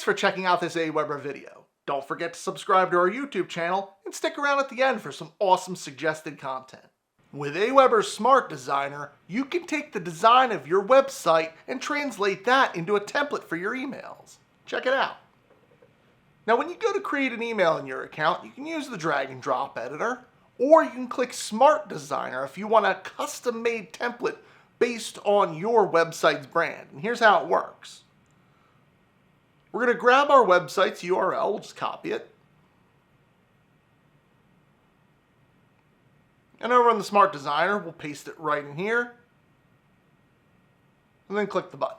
Thanks for checking out this Aweber video. Don't forget to subscribe to our YouTube channel and stick around at the end for some awesome suggested content. With Aweber's Smart Designer, you can take the design of your website and translate that into a template for your emails. Check it out. Now when you go to create an email in your account, you can use the drag and drop editor, or you can click Smart Designer if you want a custom-made template based on your website's brand. And here's how it works. We're going to grab our website's URL, we'll just copy it. And over on the Smart Designer, we'll paste it right in here. And then click the button.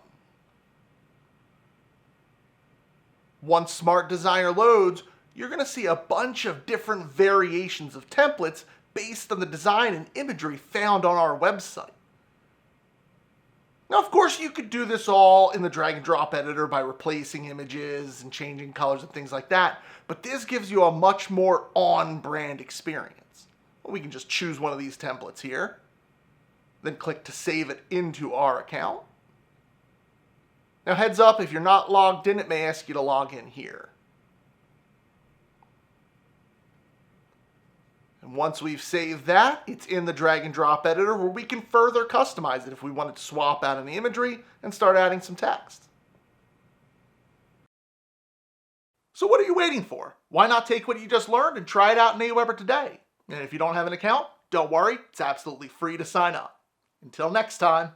Once Smart Designer loads, you're going to see a bunch of different variations of templates based on the design and imagery found on our website. Now, of course, you could do this all in the drag and drop editor by replacing images and changing colors and things like that, but this gives you a much more on-brand experience. Well, we can just choose one of these templates here, then click to save it into our account. Now, heads up, if you're not logged in, it may ask you to log in here. And once we've saved that, it's in the drag and drop editor where we can further customize it if we wanted to swap out any imagery and start adding some text. So what are you waiting for? Why not take what you just learned and try it out in Aweber today? And if you don't have an account, don't worry, it's absolutely free to sign up. Until next time.